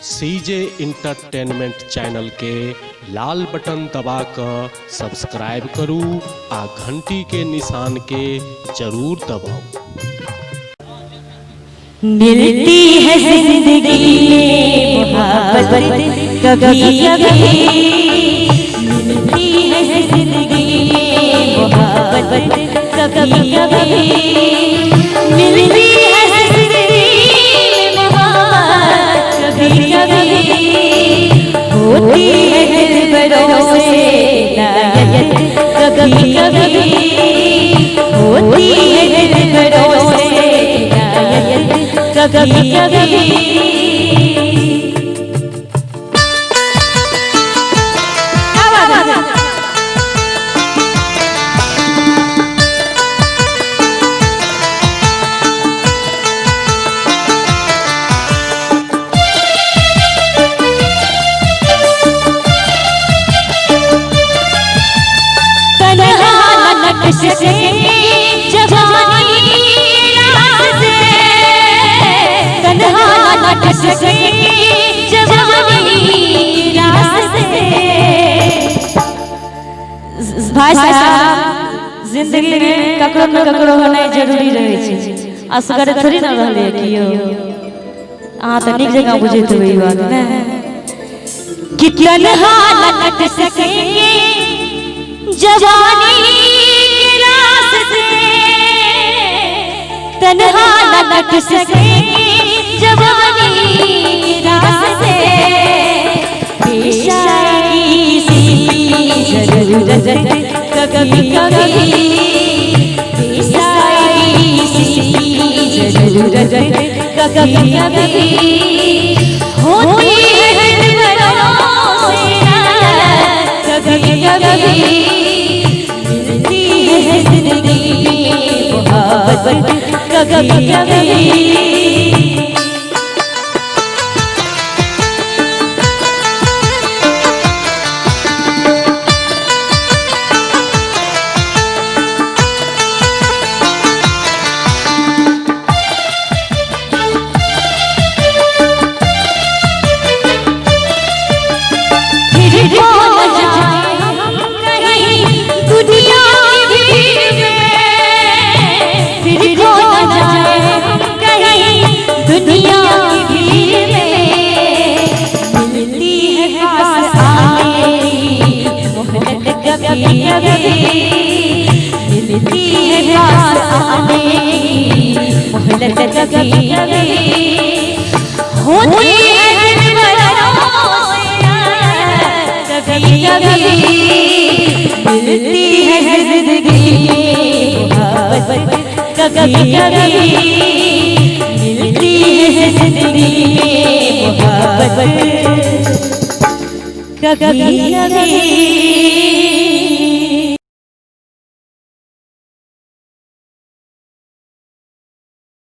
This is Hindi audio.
सीजे इंटरटेनमेंट चैनल के लाल बटन दबाकर सब्सक्राइब करू आ घंटी के निशान के जरूर दबाओ। मिलती है जिंदगी में मोहब्बत कभी कभी, मिलती है जिंदगी में मोहब्बत कभी कभी, मिलती है जिंदगी में मोहब्बत कभी कभी, होती है दिलबरों से नायत कभी कभी, होती है दिलबरों से नायत कभी कभी। भाई साहब, जिंदगी में ककरो न ककरो होना जरूरी रहे छै, असगर थोड़ी न रहले कियो। अहाँ त नीक जगह बुझे तो ई बात ने कि तन्हा लटक सकेंगे जवानी के रास्ते, तन्हा लटक सकेंगे जवानी के रास्ते, पेश आएगी सी जरूरत कभी कभी, पेश आएगी सी जरूरत कभी कभी, होती है दिलबरों से कभी कभी, मिलती है जिंदगी में मोहब्बत कभी कभी। मिलती है पास आने मोहब्बत कभी कभी, होती है दिलबरों से कभी कभी, मिलती है जिंदगी में मोहब्बत कभी कभी, मिलती है जिंदगी में मोहब्बत कभी कभी।